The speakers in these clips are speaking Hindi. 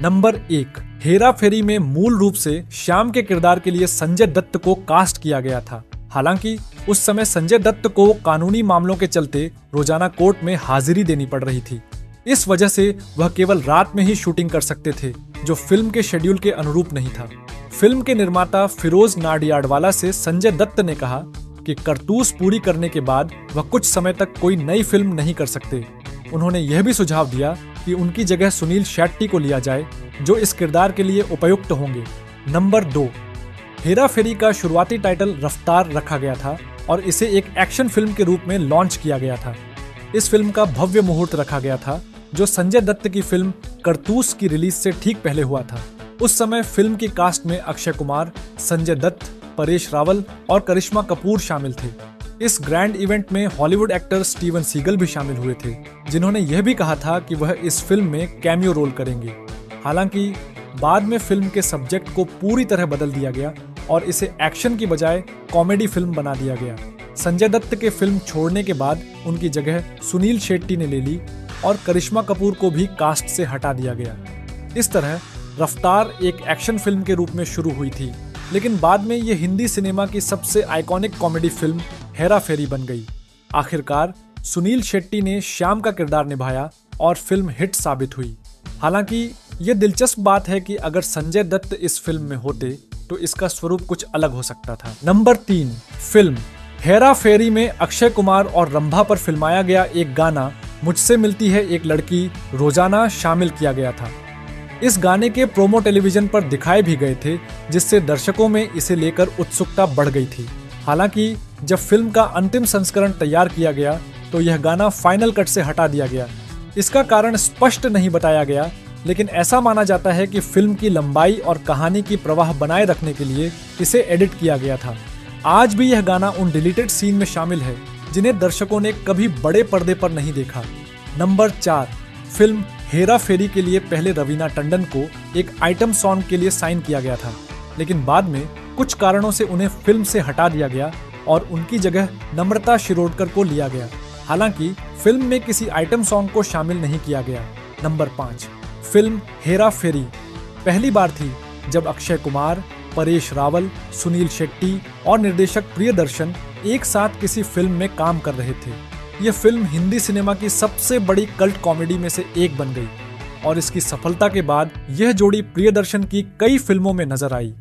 नंबर 1, हेरा फेरी में मूल रूप से श्याम के किरदार के लिए संजय दत्त को कास्ट किया गया था। हालांकि उस समय संजय दत्त को कानूनी मामलों के चलते रोजाना कोर्ट में हाजिरी देनी पड़ रही थी। इस वजह से वह केवल रात में ही शूटिंग कर सकते थे, जो फिल्म के शेड्यूल के अनुरूप नहीं था। फिल्म के निर्माता फिरोज नाडियाडवाला से संजय दत्त ने कहा कि करतूस पूरी करने के बाद वह कुछ समय तक कोई नई फिल्म नहीं कर सकते। उन्होंने यह भी सुझाव दिया कि उनकी जगह सुनील शेट्टी को लिया जाए, जो इस किरदार के लिए उपयुक्त होंगे। नंबर 2, हेरा फेरी का शुरुआती टाइटल रफ्तार रखा गया था और इसे एक एक्शन फिल्म के रूप में लॉन्च किया गया था। इस फिल्म का भव्य मुहूर्त रखा गया था, जो संजय दत्त की फिल्म करतूस की रिलीज से ठीक पहले हुआ था। उस समय फिल्म की कास्ट में अक्षय कुमार, संजय दत्त, परेश रावल और करिश्मा कपूर शामिल थे। इस ग्रैंड इवेंट में हॉलीवुड एक्टर स्टीवन सीगल भी शामिल हुए थे, जिन्होंने यह भी कहा था कि वह इस फिल्म में कैमियो रोल करेंगे। हालांकि बाद में फिल्म के सब्जेक्ट को पूरी तरह बदल दिया गया और इसे एक्शन की बजाय कॉमेडी फिल्म बना दिया गया। संजय दत्त के फिल्म छोड़ने के बाद उनकी जगह सुनील शेट्टी ने ले ली और करिश्मा कपूर को भी कास्ट से हटा दिया गया। इस तरह रफ्तार एक एक्शन फिल्म के रूप में शुरू हुई थी, लेकिन बाद में ये हिंदी सिनेमा की सबसे आइकॉनिक कॉमेडी फिल्म हेरा फेरी बन गई। आखिरकार सुनील शेट्टी ने श्याम का किरदार निभाया और फिल्म हिट साबित हुई। हालांकि ये दिलचस्प बात है कि अगर संजय दत्त इस फिल्म में होते तो इसका स्वरूप कुछ अलग हो सकता था। नंबर 3, फिल्म हेरा फेरी में अक्षय कुमार और रंभा पर फिल्माया गया एक गाना मुझसे मिलती है एक लड़की रोजाना शामिल किया गया था। इस गाने के प्रोमो टेलीविजन पर दिखाए भी गए थे, जिससे दर्शकों में इसे लेकर उत्सुकता बढ़ गई थी। हालांकि जब फिल्म का अंतिम संस्करण तैयार किया गया तो यह गाना फाइनल कट से हटा दिया गया। इसका कारण स्पष्ट नहीं बताया गया, लेकिन ऐसा माना जाता है कि फिल्म की लंबाई और कहानी की प्रवाह बनाए रखने के लिए इसे एडिट किया गया था। आज भी यह गाना उन डिलीटेड सीन में शामिल है जिन्हें दर्शकों ने कभी बड़े पर्दे पर नहीं देखा। नंबर 4, फिल्म हेरा फेरी के लिए पहले रवीना टंडन को एक आइटम सॉन्ग के लिए साइन किया गया था, लेकिन बाद में कुछ कारणों से उन्हें फिल्म से हटा दिया गया और उनकी जगह नम्रता शिरोडकर को लिया गया। हालांकि फिल्म में किसी आइटम सॉन्ग को शामिल नहीं किया गया। नंबर 5, फिल्म हेरा फेरी पहली बार थी जब अक्षय कुमार, परेश रावल, सुनील शेट्टी और निर्देशक प्रियदर्शन एक साथ किसी फिल्म में काम कर रहे थे। यह फिल्म हिंदी सिनेमा की सबसे बड़ी कल्ट कॉमेडी में से एक बन गई और इसकी सफलता के बाद यह जोड़ी प्रियदर्शन की कई फिल्मों में नजर आई।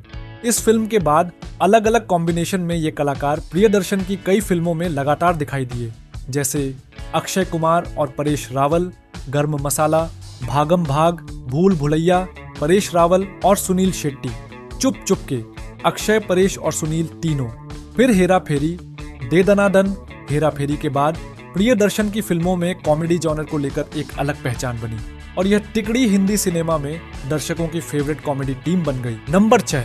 इस फिल्म के बाद अलग अलग कॉम्बिनेशन में ये कलाकार प्रियदर्शन की कई फिल्मों में लगातार दिखाई दिए, जैसे अक्षय कुमार और परेश रावल, गर्म मसाला, भागम भाग, भूल भुलैया, परेश रावल और सुनील शेट्टी, चुप चुप के, अक्षय, परेश और सुनील तीनों, फिर हेरा फेरी, दे दनादन। हेरा फेरी के बाद प्रियदर्शन की फिल्मों में कॉमेडी जॉनर को लेकर एक अलग पहचान बनी और यह तिकड़ी हिंदी सिनेमा में दर्शकों की फेवरेट कॉमेडी टीम बन गई। नंबर 6,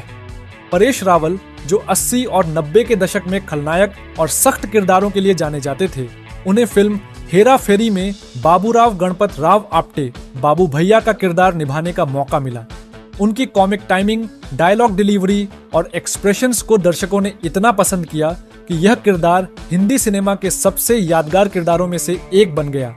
परेश रावल, जो 80 और 90 के दशक में खलनायक और सख्त किरदारों के लिए जाने जाते थे, उन्हें फिल्म हेरा फेरी में बाबूराव गणपत राव आप्टे, बाबू भैया का किरदार निभाने का मौका मिला। उनकी कॉमिक टाइमिंग, डायलॉग डिलीवरी और एक्सप्रेशंस को दर्शकों ने इतना पसंद किया कि यह किरदार हिंदी सिनेमा के सबसे यादगार किरदारों में से एक बन गया।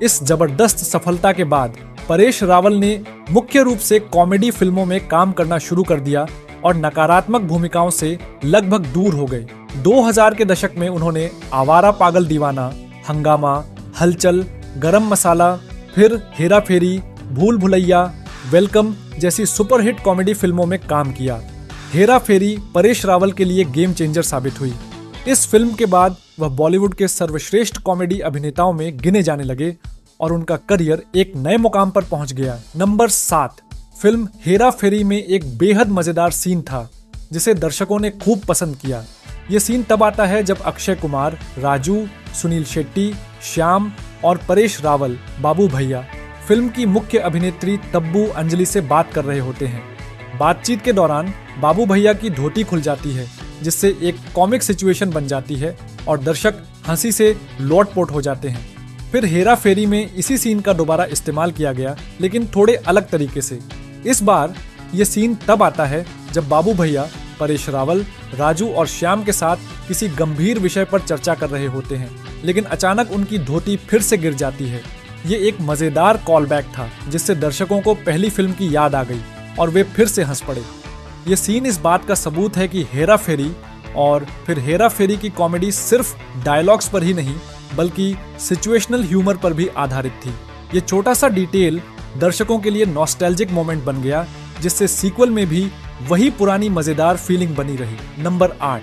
इस जबरदस्त सफलता के बाद परेश रावल ने मुख्य रूप से कॉमेडी फिल्मों में काम करना शुरू कर दिया और नकारात्मक भूमिकाओं से लगभग दूर हो गए। 2000 के दशक में उन्होंने आवारा पागल दीवाना, हंगामा, हलचल, गरम मसाला, फिर हेरा फेरी, भूल भुलैया, वेलकम जैसी सुपरहिट कॉमेडी फिल्मों में काम किया। हेरा फेरी परेश रावल के लिए गेम चेंजर साबित हुई। इस फिल्म के बाद वह बॉलीवुड के सर्वश्रेष्ठ कॉमेडी अभिनेताओं में गिने जाने लगे और उनका करियर एक नए मुकाम पर पहुंच गया। नंबर 7, फिल्म हेरा फेरी में एक बेहद मजेदार सीन था जिसे दर्शकों ने खूब पसंद किया। यह सीन तब आता है जब अक्षय कुमार, राजू, सुनील शेट्टी, श्याम और परेश रावल, बाबू भैया, फिल्म की मुख्य अभिनेत्री तब्बू अंजलि से बात कर रहे होते हैं। बातचीत के दौरान बाबू भैया की धोती खुल जाती है, जिससे एक कॉमिक सिचुएशन बन जाती है और दर्शक हंसी से लोटपोट हो जाते हैं। फिर हेरा फेरी में इसी सीन का दोबारा इस्तेमाल किया गया, लेकिन थोड़े अलग तरीके से। इस बार ये सीन तब आता है जब बाबू भैया परेश रावल, राजू और श्याम के साथ किसी गंभीर विषय पर चर्चा कर रहे होते हैं, लेकिन अचानक उनकी धोती फिर से गिर जाती है। ये एक मजेदार कॉलबैक था जिससे दर्शकों को पहली फिल्म की याद आ गई और वे फिर से हंस पड़े। ये सीन इस बात का सबूत है कि हेरा फेरी और फिर हेरा फेरी की कॉमेडी सिर्फ डायलॉग्स पर ही नहीं बल्कि सिचुएशनल ह्यूमर पर भी आधारित थी। ये छोटा सा डिटेल दर्शकों के लिए नॉस्टैल्जिक मोमेंट बन गया जिससे सीक्वल में भी वही पुरानी मजेदार फीलिंग बनी रही। नंबर 8,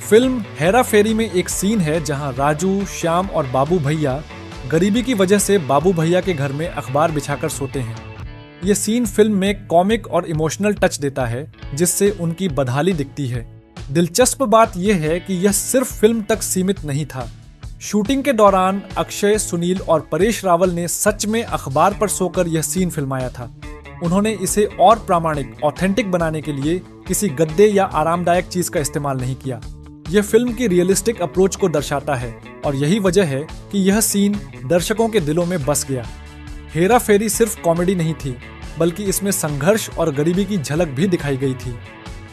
फिल्म हेरा फेरी में एक सीन है जहां राजू, श्याम और बाबू भैया गरीबी की वजह से बाबू भैया के घर में अखबार बिछाकर सोते हैं। ये सीन फिल्म में कॉमिक और इमोशनल टच देता है जिससे उनकी बदहाली दिखती है। दिलचस्प बात यह है कि यह सिर्फ फिल्म तक सीमित नहीं था। शूटिंग के दौरान अक्षय, सुनील और परेश रावल ने सच में अखबार पर सोकर यह सीन फिल्माया था। उन्होंने इसे और प्रामाणिक, ऑथेंटिक बनाने के लिए किसी गद्दे या आरामदायक चीज का इस्तेमाल नहीं किया। यह फिल्म की रियलिस्टिक अप्रोच को दर्शाता है और यही वजह है कि यह सीन दर्शकों के दिलों में बस गया। हेरा फेरी सिर्फ कॉमेडी नहीं थी बल्कि इसमें संघर्ष और गरीबी की झलक भी दिखाई गई थी।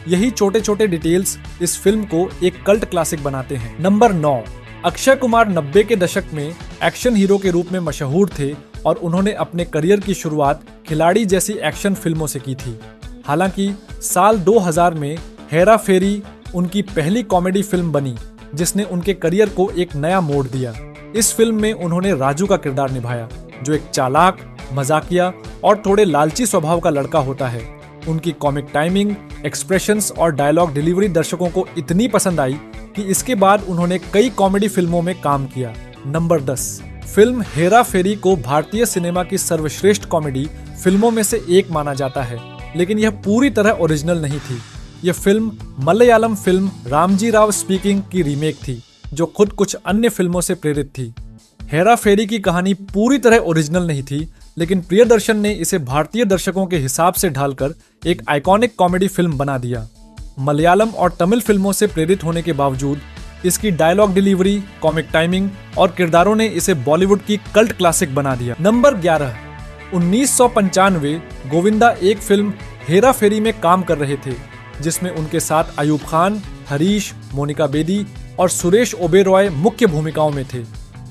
यही छोटे छोटे डिटेल्स इस फिल्म को एक कल्ट क्लासिक बनाते हैं। नंबर 9, अक्षय कुमार 90 के दशक में एक्शन हीरो के रूप में मशहूर थे और उन्होंने अपने करियर की शुरुआत खिलाड़ी जैसी एक्शन फिल्मों से की थी। हालांकि साल 2000 में हेरा फेरी उनकी पहली कॉमेडी फिल्म बनी जिसने उनके करियर को एक नया मोड़ दिया। इस फिल्म में उन्होंने राजू का किरदार निभाया जो एक चालाक, मजाकिया और थोड़े लालची स्वभाव का लड़का होता है। उनकी कॉमिक टाइमिंग, एक्सप्रेशंस और डायलॉग डिलीवरी दर्शकों को इतनी पसंद आई कि इसके बाद उन्होंने कई कॉमेडी फिल्मों में काम किया। नंबर 10, फिल्म हेरा फेरी को भारतीय सिनेमा की सर्वश्रेष्ठ कॉमेडी फिल्मों में से एक माना जाता है, लेकिन यह पूरी तरह ओरिजिनल नहीं थी। यह film Malayalam film Ramji Rao speaking की रीमेक थी जो खुद कुछ अन्य फिल्मों से प्रेरित थी। हेरा फेरी की कहानी पूरी तरह ओरिजिनल नहीं थी, लेकिन प्रियदर्शन ने इसे भारतीय दर्शकों के हिसाब से ढालकर एक आइकॉनिक कॉमेडी फिल्म बना दिया। मलयालम और तमिल फिल्मों से प्रेरित होने के बावजूद इसकी डायलॉग डिलीवरी, कॉमिक टाइमिंग और किरदारों ने इसे बॉलीवुड की कल्ट क्लासिक बना दिया। नंबर 11, 1995 गोविंदा एक फिल्म हेरा फेरी में काम कर रहे थे जिसमें उनके साथ अयूब खान, हरीश, मोनिका बेदी और सुरेश ओबेरॉय मुख्य भूमिकाओं में थे।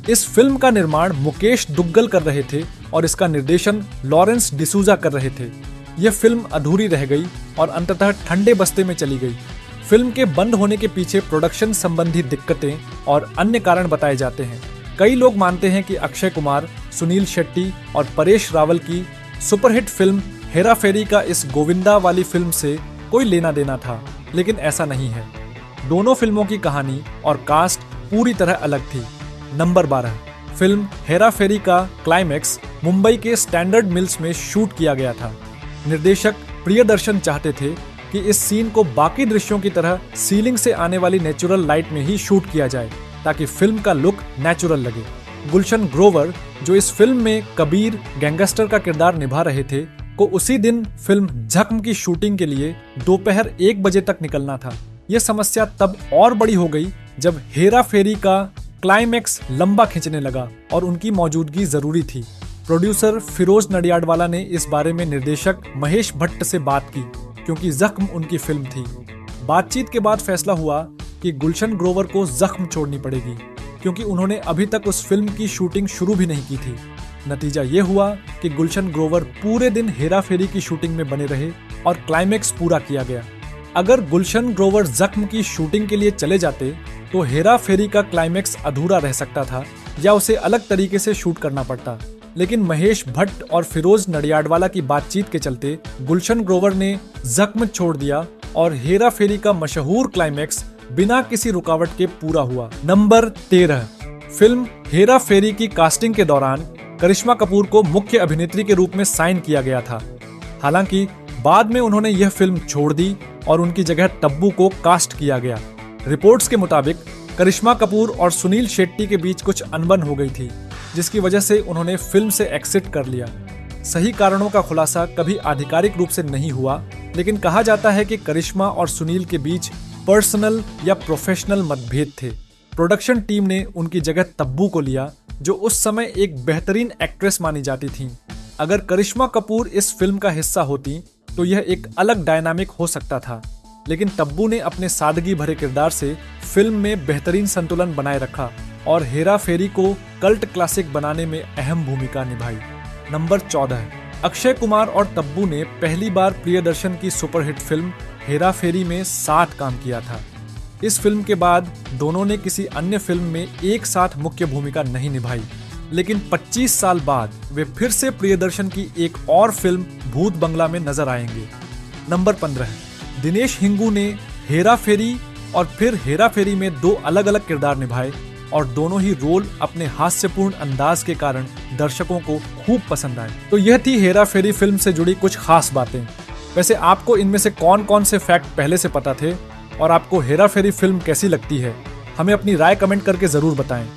इस फिल्म का निर्माण मुकेश दुग्गल कर रहे थे और इसका निर्देशन लॉरेंस डिसूजा कर रहे थे। यह फिल्म अधूरी रह गई और अंततः ठंडे बस्ते में चली गई। फिल्म के बंद होने के पीछे प्रोडक्शन संबंधी दिक्कतें और अन्य कारण बताए जाते हैं। कई लोग मानते हैं कि अक्षय कुमार, सुनील शेट्टी और परेश रावल की सुपरहिट फिल्म हेरा फेरी का इस गोविंदा वाली फिल्म से कोई लेना देना था, लेकिन ऐसा नहीं है। दोनों फिल्मों की कहानी और कास्ट पूरी तरह अलग थी। नंबर 12, फिल्म हेरा फेरी का क्लाइमैक्स मुंबई के स्टैंडर्ड मिल्स में शूट किया गया था। निर्देशक प्रियदर्शन चाहते थे कि इस सीन को बाकी दृश्यों की तरह सीलिंग से आने वाली नेचुरल लाइट में ही शूट किया जाए ताकि फिल्म का लुक नेचुरल लगे। गुलशन ग्रोवर, जो इस फिल्म में कबीर गैंगस्टर का किरदार निभा रहे थे, को उसी दिन फिल्म जख्म की शूटिंग के लिए दोपहर 1 बजे तक निकलना था। यह समस्या तब और बड़ी हो गई जब हेरा फेरी का क्लाइमैक्स लंबा खिंचने लगा और उनकी मौजूदगी जरूरी थी। प्रोड्यूसर फिरोज नडियाडवाला ने इस बारे में निर्देशक महेश भट्ट से बात की क्योंकि जख्म उनकी फिल्म थी। बातचीत के बाद फैसला हुआ कि गुलशन ग्रोवर को जख्म छोड़नी पड़ेगी क्योंकि उन्होंने अभी तक उस फिल्म की शूटिंग शुरू भी नहीं की थी। नतीजा ये हुआ कि गुलशन ग्रोवर पूरे दिन हेरा फेरी की शूटिंग में बने रहे और क्लाइमैक्स पूरा किया गया। अगर गुलशन ग्रोवर जख्म की शूटिंग के लिए चले जाते तो हेरा फेरी का क्लाइमैक्स अधूरा रह सकता था या उसे अलग तरीके से शूट करना पड़ता। लेकिन महेश भट्ट और फिरोज नडियाडवाला की बातचीत के चलते गुलशन ग्रोवर ने जख्म छोड़ दिया और हेरा फेरी का मशहूर क्लाइमैक्स बिना किसी रुकावट के पूरा हुआ। नंबर 13, फिल्म हेरा फेरी की कास्टिंग के दौरान करिश्मा कपूर को मुख्य अभिनेत्री के रूप में साइन किया गया था। हालांकि बाद में उन्होंने यह फिल्म छोड़ दी और उनकी जगह तब्बू को कास्ट किया गया। रिपोर्ट्स के मुताबिक करिश्मा कपूर और सुनील शेट्टी के बीच कुछ अनबन हो गई थी जिसकी वजह से उन्होंने फिल्म से एक्सिट कर लिया। सही कारणों का खुलासा कभी आधिकारिक रूप से नहीं हुआ, लेकिन कहा जाता है कि करिश्मा और सुनील के बीच पर्सनल या प्रोफेशनल मतभेद थे। प्रोडक्शन टीम ने उनकी जगह तब्बू को लिया जो उस समय एक बेहतरीन एक्ट्रेस मानी जाती थीं। अगर करिश्मा कपूर इस फिल्म का हिस्सा होती तो यह एक अलग डायनामिक हो सकता था, लेकिन तब्बू ने अपने सादगी भरे किरदार से फिल्म में बेहतरीन संतुलन बनाए रखा और हेरा फेरी को कल्ट क्लासिक बनाने में अहम भूमिका निभाई। नंबर 14, अक्षय कुमार और तब्बू ने पहली बार प्रियदर्शन की सुपरहिट फिल्म हेरा फेरी में साथ काम किया था। इस फिल्म के बाद दोनों ने किसी अन्य फिल्म में एक साथ मुख्य भूमिका नहीं निभाई, लेकिन 25 साल बाद वे फिर से प्रियदर्शन की एक और फिल्म भूत बंगला में नजर आएंगे। नंबर 15, दिनेश हिंगू ने हेरा फेरी और फिर हेरा फेरी में 2 अलग अलग किरदार निभाए और दोनों ही रोल अपने हास्यपूर्ण अंदाज के कारण दर्शकों को खूब पसंद आए। तो यह थी हेरा फेरी फिल्म से जुड़ी कुछ खास बातें। वैसे आपको इनमें से कौन कौन से फैक्ट पहले से पता थे और आपको हेरा फेरी फिल्म कैसी लगती है, हमें अपनी राय कमेंट करके जरूर बताएं।